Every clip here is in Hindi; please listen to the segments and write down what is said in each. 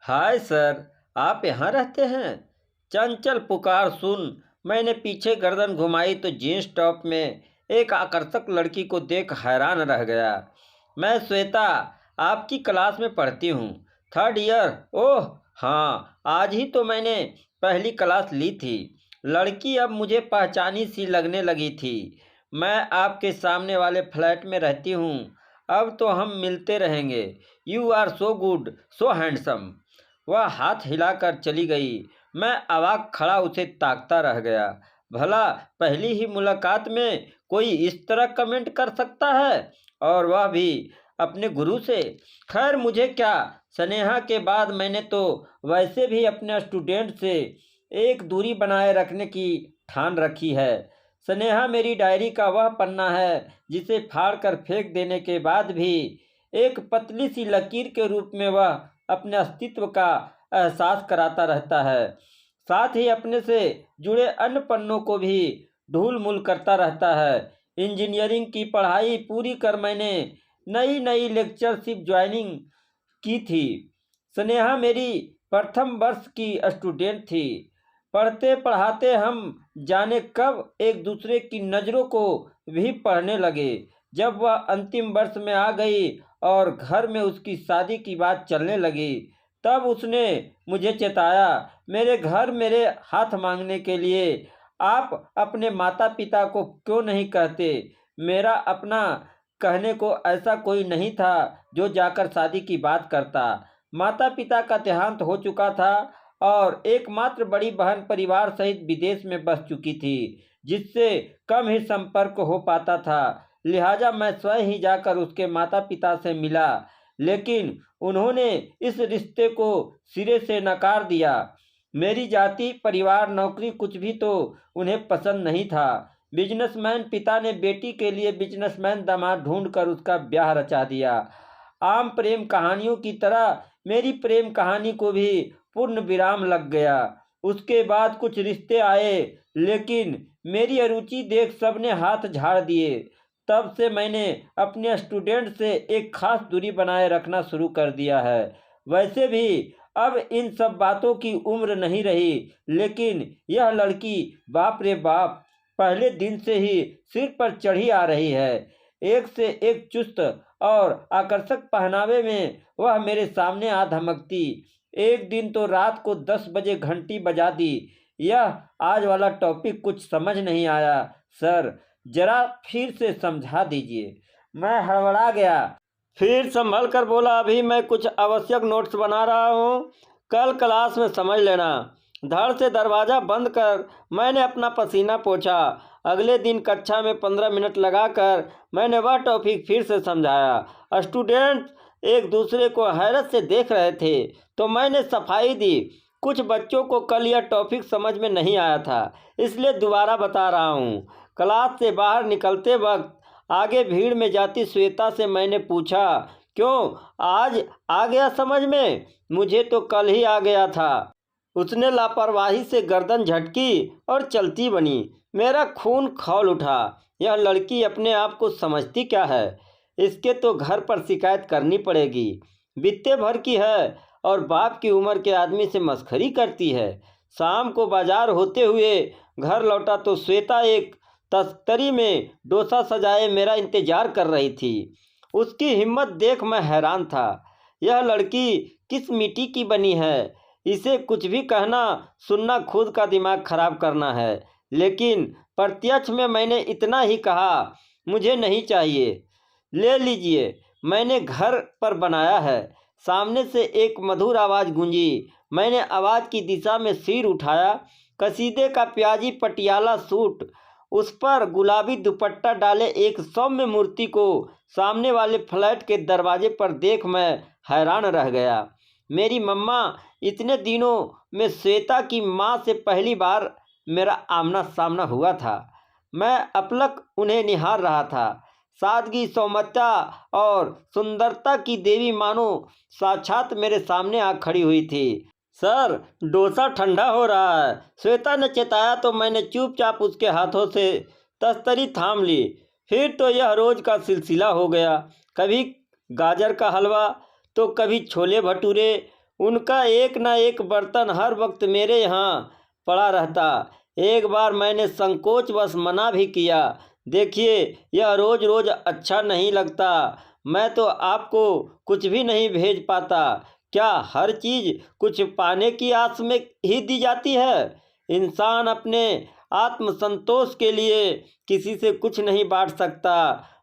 हाय सर, आप यहाँ रहते हैं? चंचल पुकार सुन मैंने पीछे गर्दन घुमाई तो जींस टॉप में एक आकर्षक लड़की को देख हैरान रह गया। मैं श्वेता, आपकी क्लास में पढ़ती हूँ। Third year. ओह हाँ, आज ही तो मैंने पहली क्लास ली थी। लड़की अब मुझे पहचानी सी लगने लगी थी। मैं आपके सामने वाले फ्लैट में रहती हूँ। अब तो हम मिलते रहेंगे। You are so good, so handsome. वह हाथ हिलाकर चली गई। मैं अवाक खड़ा उसे ताकता रह गया। भला पहली ही मुलाकात में कोई इस तरह कमेंट कर सकता है, और वह भी अपने गुरु से। खैर मुझे क्या, स्नेहा के बाद मैंने तो वैसे भी अपने स्टूडेंट से एक दूरी बनाए रखने की ठान रखी है। स्नेहा मेरी डायरी का वह पन्ना है जिसे फाड़कर फेंक देने के बाद भी एक पतली सी लकीर के रूप में वह अपने अस्तित्व का एहसास कराता रहता है। साथ ही अपने से जुड़े अन्य पन्नों को भी ढूल मूल करता रहता है। इंजीनियरिंग की पढ़ाई पूरी कर मैंने नई नई लेक्चरशिप ज्वाइनिंग की थी। स्नेहा मेरी प्रथम वर्ष की स्टूडेंट थी। पढ़ते पढ़ाते हम जाने कब एक दूसरे की नज़रों को भी पढ़ने लगे। जब वह अंतिम वर्ष में आ गई और घर में उसकी शादी की बात चलने लगी, तब उसने मुझे चेताया, मेरे घर मेरे हाथ मांगने के लिए आप अपने माता पिता को क्यों नहीं कहते। मेरा अपना कहने को ऐसा कोई नहीं था जो जाकर शादी की बात करता। माता पिता का देहांत हो चुका था और एकमात्र बड़ी बहन परिवार सहित विदेश में बस चुकी थी, जिससे कम ही संपर्क हो पाता था। लिहाजा मैं स्वयं ही जाकर उसके माता पिता से मिला, लेकिन उन्होंने इस रिश्ते को सिरे से नकार दिया। मेरी जाति, परिवार, नौकरी कुछ भी तो उन्हें पसंद नहीं था। बिजनेसमैन पिता ने बेटी के लिए बिजनेसमैन दामाद ढूंढकर उसका ब्याह रचा दिया। आम प्रेम कहानियों की तरह मेरी प्रेम कहानी को भी पूर्ण विराम लग गया। उसके बाद कुछ रिश्ते आए, लेकिन मेरी अरुचि देख सबने हाथ झाड़ दिए। तब से मैंने अपने स्टूडेंट से एक खास दूरी बनाए रखना शुरू कर दिया है। वैसे भी अब इन सब बातों की उम्र नहीं रही, लेकिन यह लड़की बाप रे बाप, पहले दिन से ही सिर पर चढ़ी आ रही है। एक से एक चुस्त और आकर्षक पहनावे में वह मेरे सामने आ धमकती। एक दिन तो रात को 10 बजे घंटी बजा दी। यह आज वाला टॉपिक कुछ समझ नहीं आया सर, जरा फिर से समझा दीजिए। मैं हड़बड़ा गया, फिर संभल कर बोला, अभी मैं कुछ आवश्यक नोट्स बना रहा हूँ, कल क्लास में समझ लेना। धड़ से दरवाज़ा बंद कर मैंने अपना पसीना पोंछा। अगले दिन कक्षा में 15 मिनट लगाकर मैंने वह टॉपिक फिर से समझाया। स्टूडेंट्स एक दूसरे को हैरत से देख रहे थे, तो मैंने सफाई दी। कुछ बच्चों को कल यह टॉपिक समझ में नहीं आया था, इसलिए दोबारा बता रहा हूँ। क्लास से बाहर निकलते वक्त आगे भीड़ में जाती श्वेता से मैंने पूछा, क्यों आज आ गया समझ में? मुझे तो कल ही आ गया था। उसने लापरवाही से गर्दन झटकी और चलती बनी। मेरा खून खौल उठा। यह लड़की अपने आप को समझती क्या है? इसके तो घर पर शिकायत करनी पड़ेगी। बित्ते भर की है और बाप की उम्र के आदमी से मस्खरी करती है। शाम को बाजार होते हुए घर लौटा तो श्वेता एक तस्तरी में डोसा सजाए मेरा इंतजार कर रही थी। उसकी हिम्मत देख मैं हैरान था। यह लड़की किस मिट्टी की बनी है? इसे कुछ भी कहना सुनना खुद का दिमाग खराब करना है। लेकिन प्रत्यक्ष में मैंने इतना ही कहा, मुझे नहीं चाहिए। ले लीजिए, मैंने घर पर बनाया है। सामने से एक मधुर आवाज़ गूंजी। मैंने आवाज़ की दिशा में सिर उठाया। कसीदे का प्याजी पटियाला सूट, उस पर गुलाबी दुपट्टा डाले एक सौम्य मूर्ति को सामने वाले फ्लैट के दरवाजे पर देख मैं हैरान रह गया। मेरी मम्मा, इतने दिनों में श्वेता की माँ से पहली बार मेरा आमना सामना हुआ था। मैं अपलक उन्हें निहार रहा था। सादगी, सौम्यता और सुंदरता की देवी मानो साक्षात मेरे सामने आ खड़ी हुई थी। सर, डोसा ठंडा हो रहा है, श्वेता ने चेताया तो मैंने चुपचाप उसके हाथों से तस्तरी थाम ली। फिर तो यह रोज़ का सिलसिला हो गया। कभी गाजर का हलवा तो कभी छोले भटूरे। उनका एक ना एक बर्तन हर वक्त मेरे यहाँ पड़ा रहता। एक बार मैंने संकोचवश मना भी किया। देखिए, यह रोज़ रोज़ अच्छा नहीं लगता। मैं तो आपको कुछ भी नहीं भेज पाता। क्या हर चीज़ कुछ पाने की आस में ही दी जाती है? इंसान अपने आत्मसंतोष के लिए किसी से कुछ नहीं बांट सकता।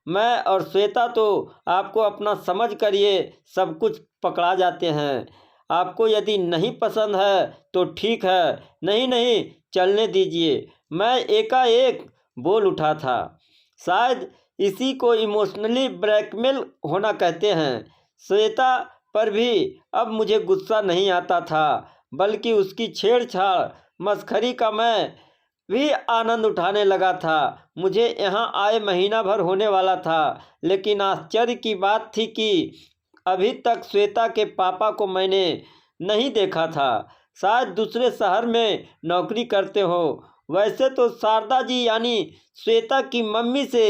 मैं और श्वेता तो आपको अपना समझ कर ये सब कुछ पकड़ा जाते हैं। आपको यदि नहीं पसंद है तो ठीक है, नहीं नहीं चलने दीजिए। मैं एकाएक बोल उठा था। शायद इसी को इमोशनली ब्लैकमेल होना कहते हैं। श्वेता पर भी अब मुझे गुस्सा नहीं आता था, बल्कि उसकी छेड़छाड़ मस्खरी का मैं भी आनंद उठाने लगा था। मुझे यहाँ आए महीना भर होने वाला था, लेकिन आश्चर्य की बात थी कि अभी तक श्वेता के पापा को मैंने नहीं देखा था। शायद दूसरे शहर में नौकरी करते हो। वैसे तो शारदा जी यानी श्वेता की मम्मी से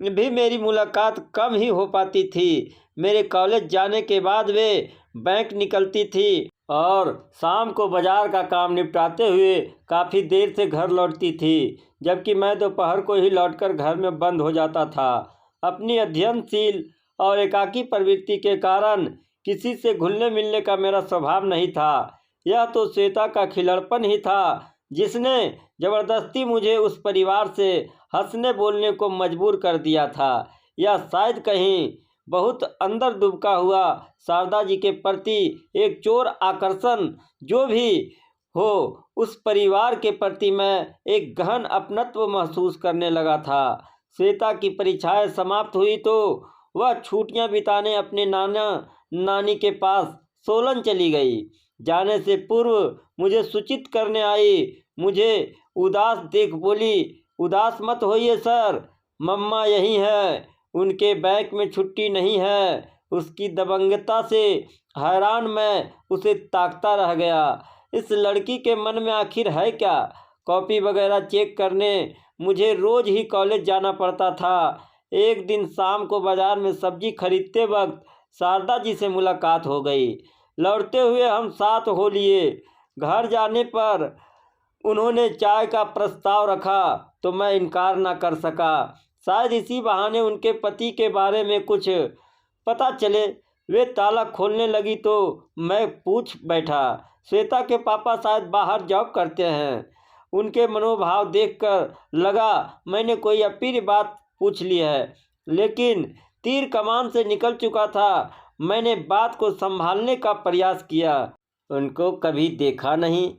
भी मेरी मुलाकात कम ही हो पाती थी। मेरे कॉलेज जाने के बाद वे बैंक निकलती थी और शाम को बाजार का काम निपटाते हुए काफ़ी देर से घर लौटती थी, जबकि मैं दोपहर को ही लौटकर घर में बंद हो जाता था। अपनी अध्ययनशील और एकाकी प्रवृत्ति के कारण किसी से घुलने मिलने का मेरा स्वभाव नहीं था। यह तो श्वेता का खिलड़पन ही था जिसने ज़बरदस्ती मुझे उस परिवार से हंसने बोलने को मजबूर कर दिया था। या शायद कहीं बहुत अंदर दुबका हुआ शारदा जी के प्रति एक चोर आकर्षण, जो भी हो उस परिवार के प्रति मैं एक गहन अपनत्व महसूस करने लगा था। श्वेता की परीक्षाएं समाप्त हुई तो वह छुट्टियां बिताने अपने नाना नानी के पास सोलन चली गई। जाने से पूर्व मुझे सूचित करने आई। मुझे उदास देख बोली, उदास मत होइए सर, मम्मा यही है, उनके बैंक में छुट्टी नहीं है। उसकी दबंगता से हैरान मैं उसे ताकता रह गया। इस लड़की के मन में आखिर है क्या? कॉपी वगैरह चेक करने मुझे रोज़ ही कॉलेज जाना पड़ता था। एक दिन शाम को बाज़ार में सब्जी खरीदते वक्त शारदा जी से मुलाकात हो गई। लौटते हुए हम साथ हो लिए। घर जाने पर उन्होंने चाय का प्रस्ताव रखा तो मैं इनकार ना कर सका। शायद इसी बहाने उनके पति के बारे में कुछ पता चले। वे ताला खोलने लगी तो मैं पूछ बैठा। श्वेता के पापा शायद बाहर जॉब करते हैं। उनके मनोभाव देखकर लगा मैंने कोई अप्रिय बात पूछ ली है, लेकिन तीर कमान से निकल चुका था। मैंने बात को संभालने का प्रयास किया। उनको कभी देखा नहीं।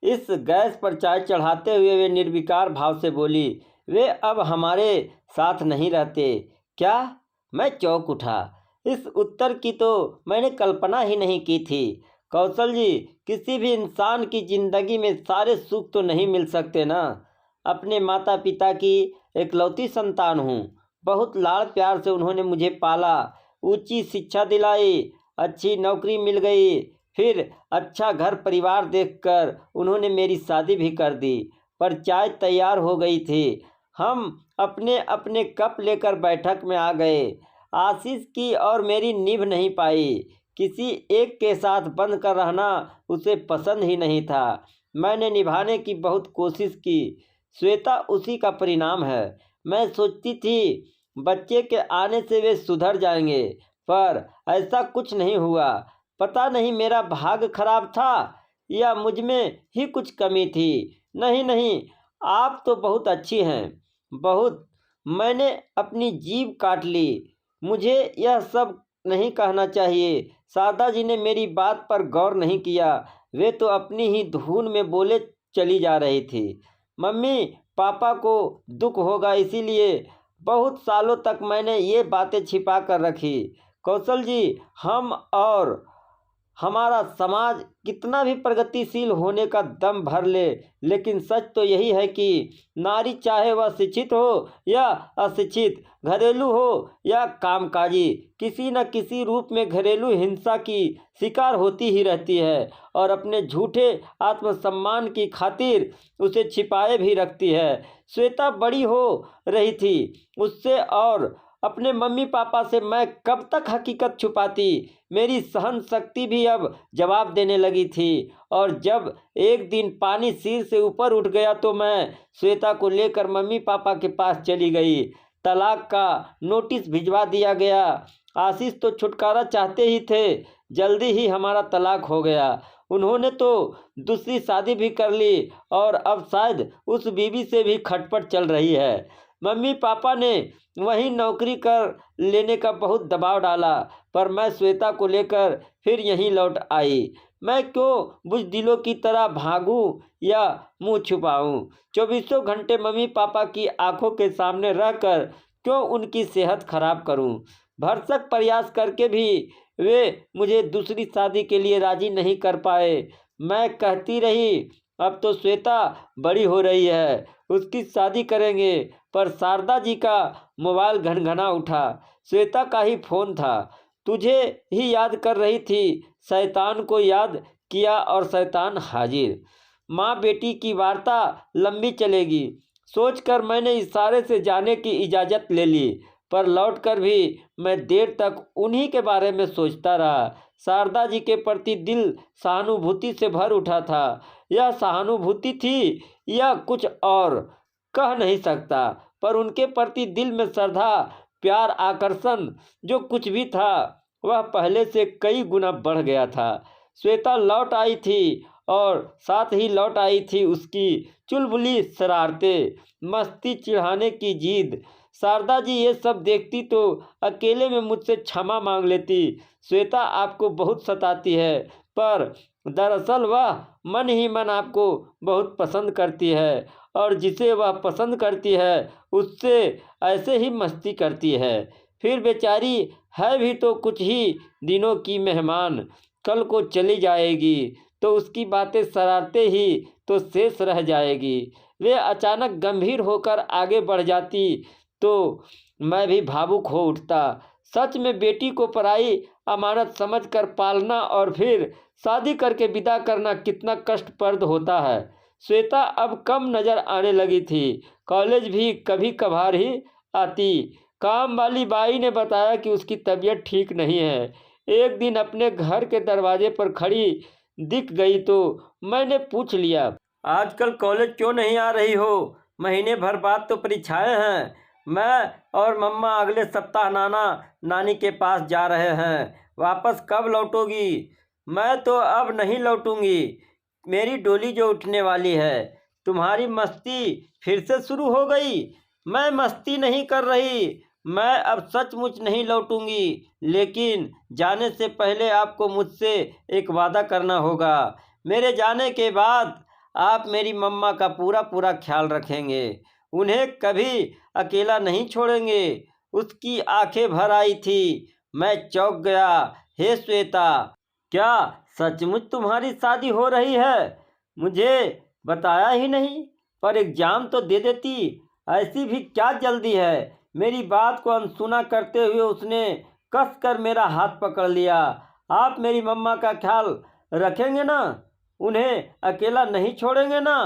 इस गैस पर चाय चढ़ाते हुए वे निर्विकार भाव से बोली, वे अब हमारे साथ नहीं रहते क्या? मैं चौंक उठा। इस उत्तर की तो मैंने कल्पना ही नहीं की थी। कौशल जी, किसी भी इंसान की ज़िंदगी में सारे सुख तो नहीं मिल सकते ना। अपने माता पिता की इकलौती संतान हूँ। बहुत लाड़ प्यार से उन्होंने मुझे पाला, ऊंची शिक्षा दिलाई, अच्छी नौकरी मिल गई। फिर अच्छा घर परिवार देखकर उन्होंने मेरी शादी भी कर दी। पर चाय तैयार हो गई थी। हम अपने अपने कप लेकर बैठक में आ गए। आशीष की और मेरी निभ नहीं पाई। किसी एक के साथ बंद कर रहना उसे पसंद ही नहीं था। मैंने निभाने की बहुत कोशिश की। श्वेता उसी का परिणाम है। मैं सोचती थी बच्चे के आने से वे सुधर जाएंगे, पर ऐसा कुछ नहीं हुआ। पता नहीं मेरा भाग्य खराब था या मुझ में ही कुछ कमी थी। नहीं नहीं, आप तो बहुत अच्छी हैं, बहुत। मैंने अपनी जीभ काट ली। मुझे यह सब नहीं कहना चाहिए। शारदा जी ने मेरी बात पर गौर नहीं किया। वे तो अपनी ही धुन में बोले चली जा रही थी। मम्मी पापा को दुख होगा, इसीलिए बहुत सालों तक मैंने ये बातें छिपा कर रखी। कौशल जी, हम और हमारा समाज कितना भी प्रगतिशील होने का दम भर ले, लेकिन सच तो यही है कि नारी चाहे वह शिक्षित हो या अशिक्षित, घरेलू हो या कामकाजी, किसी न किसी रूप में घरेलू हिंसा की शिकार होती ही रहती है और अपने झूठे आत्मसम्मान की खातिर उसे छिपाए भी रखती है। श्वेता बड़ी हो रही थी, उससे और अपने मम्मी पापा से मैं कब तक हकीकत छुपाती। मेरी सहन शक्ति भी अब जवाब देने लगी थी। और जब एक दिन पानी सिर से ऊपर उठ गया तो मैं श्वेता को लेकर मम्मी पापा के पास चली गई। तलाक का नोटिस भिजवा दिया गया। आशीष तो छुटकारा चाहते ही थे। जल्दी ही हमारा तलाक हो गया। उन्होंने तो दूसरी शादी भी कर ली और अब शायद उस बीवी से भी खटपट चल रही है। मम्मी पापा ने वहीं नौकरी कर लेने का बहुत दबाव डाला, पर मैं श्वेता को लेकर फिर यहीं लौट आई। मैं क्यों बुज़दिलों की तरह भागूं या मुंह छुपाऊं? चौबीसों घंटे मम्मी पापा की आंखों के सामने रहकर क्यों उनकी सेहत खराब करूं? भरसक प्रयास करके भी वे मुझे दूसरी शादी के लिए राजी नहीं कर पाए। मैं कहती रही, अब तो श्वेता बड़ी हो रही है, उसकी शादी करेंगे। पर शारदा जी का मोबाइल घनघना उठा। श्वेता का ही फोन था। तुझे ही याद कर रही थी। शैतान को याद किया और शैतान हाजिर। माँ बेटी की वार्ता लंबी चलेगी सोचकर मैंने इशारे से जाने की इजाज़त ले ली, पर लौटकर भी मैं देर तक उन्हीं के बारे में सोचता रहा। शारदा जी के प्रति दिल सहानुभूति से भर उठा था। यह सहानुभूति थी या कुछ और, कह नहीं सकता, पर उनके प्रति दिल में श्रद्धा, प्यार, आकर्षण जो कुछ भी था वह पहले से कई गुना बढ़ गया था। श्वेता लौट आई थी और साथ ही लौट आई थी उसकी चुलबुली शरारतें, मस्ती चिढ़ाने की जिद। शारदा जी ये सब देखती तो अकेले में मुझसे क्षमा मांग लेती। श्वेता आपको बहुत सताती है, पर दरअसल वह मन ही मन आपको बहुत पसंद करती है और जिसे वह पसंद करती है उससे ऐसे ही मस्ती करती है। फिर बेचारी है भी तो कुछ ही दिनों की मेहमान, कल को चली जाएगी तो उसकी बातें शरारतें ही तो शेष रह जाएगी। वे अचानक गंभीर होकर आगे बढ़ जाती तो मैं भी भावुक हो उठता। सच में बेटी को पराई अमानत समझकर पालना और फिर शादी करके विदा करना कितना कष्टप्रद होता है। श्वेता अब कम नज़र आने लगी थी। कॉलेज भी कभी कभार ही आती। काम वाली बाई ने बताया कि उसकी तबीयत ठीक नहीं है। एक दिन अपने घर के दरवाजे पर खड़ी दिख गई तो मैंने पूछ लिया, आजकल कॉलेज क्यों नहीं आ रही हो? महीने भर बाद तो परीक्षाएं हैं। मैं और मम्मा अगले सप्ताह नाना नानी के पास जा रहे हैं। वापस कब लौटोगी? मैं तो अब नहीं लौटूंगी। मेरी डोली जो उठने वाली है। तुम्हारी मस्ती फिर से शुरू हो गई। मैं मस्ती नहीं कर रही। मैं अब सचमुच नहीं लौटूंगी, लेकिन जाने से पहले आपको मुझसे एक वादा करना होगा। मेरे जाने के बाद आप मेरी मम्मा का पूरा पूरा ख्याल रखेंगे, उन्हें कभी अकेला नहीं छोड़ेंगे। उसकी आंखें भर आई थी। मैं चौंक गया। हे श्वेता, क्या सचमुच तुम्हारी शादी हो रही है? मुझे बताया ही नहीं, पर एग्जाम तो दे देती। ऐसी भी क्या जल्दी है? मेरी बात को अनसुना करते हुए उसने कसकर मेरा हाथ पकड़ लिया। आप मेरी मम्मा का ख्याल रखेंगे ना? उन्हें अकेला नहीं छोड़ेंगे ना?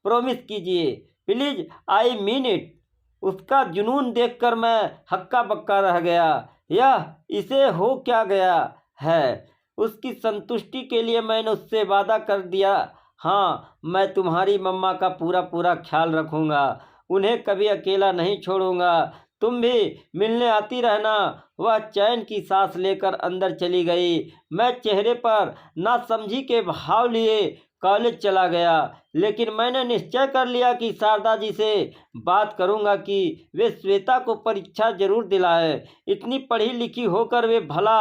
प्रॉमिस कीजिए प्लीज, आई मीन इट। उसका जुनून देखकर मैं हक्का बक्का रह गया। यह इसे हो क्या गया है? उसकी संतुष्टि के लिए मैंने उससे वादा कर दिया, हाँ मैं तुम्हारी मम्मा का पूरा पूरा ख्याल रखूँगा, उन्हें कभी अकेला नहीं छोड़ूंगा। तुम भी मिलने आती रहना। वह चैन की सांस लेकर अंदर चली गई। मैं चेहरे पर नासमझी के भाव लिए कॉलेज चला गया, लेकिन मैंने निश्चय कर लिया कि शारदा जी से बात करूंगा कि वे श्वेता को परीक्षा जरूर दिलाए। इतनी पढ़ी लिखी होकर वे भला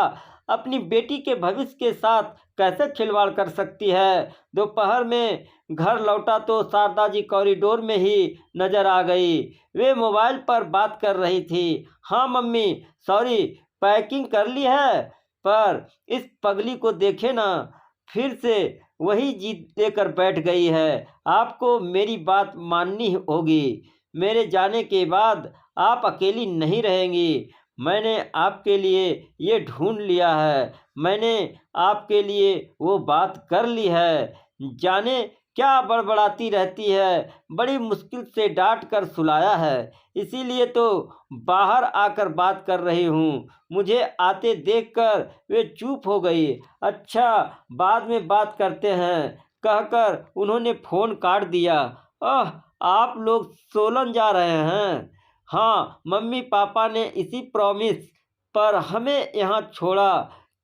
अपनी बेटी के भविष्य के साथ कैसे खिलवाड़ कर सकती है। दोपहर में घर लौटा तो शारदा जी कॉरिडोर में ही नजर आ गई। वे मोबाइल पर बात कर रही थी। हाँ मम्मी, सॉरी, पैकिंग कर ली है, पर इस पगली को देखे ना, फिर से वही जिद लेकर बैठ गई है। आपको मेरी बात माननी होगी। मेरे जाने के बाद आप अकेली नहीं रहेंगी। मैंने आपके लिए ये ढूंढ लिया है। मैंने आपके लिए वो बात कर ली है। जाने क्या बड़बड़ाती रहती है, बड़ी मुश्किल से डांट कर सुलाया है, इसीलिए तो बाहर आकर बात कर रही हूँ। मुझे आते देखकर वे चुप हो गई। अच्छा, बाद में बात करते हैं, कहकर उन्होंने फ़ोन काट दिया। आह, आप लोग सोलन जा रहे हैं? हाँ, मम्मी पापा ने इसी प्रॉमिस पर हमें यहाँ छोड़ा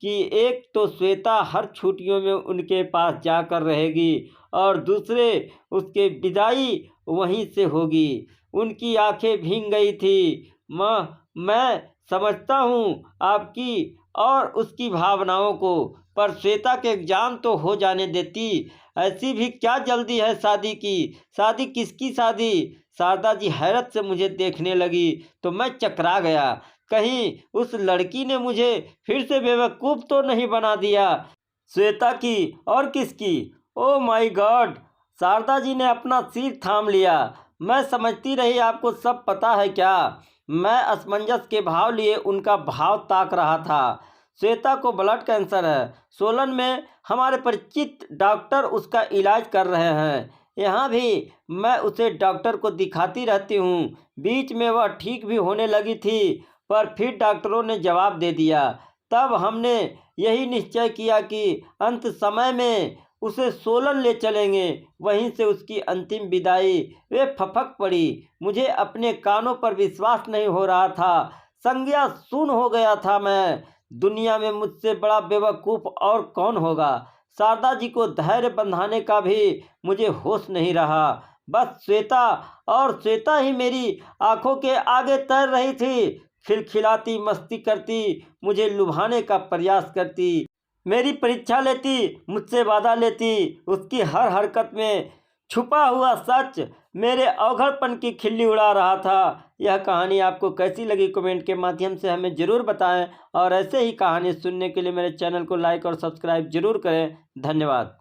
कि एक तो श्वेता हर छुट्टियों में उनके पास जाकर रहेगी और दूसरे उसके विदाई वहीं से होगी। उनकी आंखें भीग गई थी। माँ, मैं समझता हूँ आपकी और उसकी भावनाओं को, पर श्वेता के एग्जाम तो हो जाने देती। ऐसी भी क्या जल्दी है शादी की? शादी किसकी शादी? शारदा जी हैरत से मुझे देखने लगी तो मैं चकरा गया। कहीं उस लड़की ने मुझे फिर से बेवकूफ़ तो नहीं बना दिया? श्वेता की और किसकी? Oh my God! Sharda ji ने अपना सिर थाम लिया। मैं समझती रही आपको सब पता है क्या? मैं असमंजस के भाव लिए उनका भाव ताक रहा था। श्वेता को ब्लड कैंसर है। सोलन में हमारे परिचित डॉक्टर उसका इलाज कर रहे हैं। यहाँ भी मैं उसे डॉक्टर को दिखाती रहती हूँ। बीच में वह ठीक भी होने लगी थी, पर फिर डॉक्टरों ने जवाब दे दिया। तब हमने यही निश्चय किया कि अंत समय में उसे सोलन ले चलेंगे, वहीं से उसकी अंतिम विदाई। वे फपक पड़ी। मुझे अपने कानों पर विश्वास नहीं हो रहा था। संज्ञा शून्य हो गया था मैं। दुनिया में मुझसे बड़ा बेवकूफ़ और कौन होगा? शारदा जी को धैर्य बंधाने का भी मुझे होश नहीं रहा। बस श्वेता और श्वेता ही मेरी आंखों के आगे तैर रही थी। खिलखिलाती, मस्ती करती, मुझे लुभाने का प्रयास करती, मेरी परीक्षा लेती, मुझसे वादा लेती। उसकी हर हरकत में छुपा हुआ सच मेरे अवघड़पन की खिल्ली उड़ा रहा था। यह कहानी आपको कैसी लगी कमेंट के माध्यम से हमें ज़रूर बताएं और ऐसे ही कहानी सुनने के लिए मेरे चैनल को लाइक और सब्सक्राइब ज़रूर करें। धन्यवाद।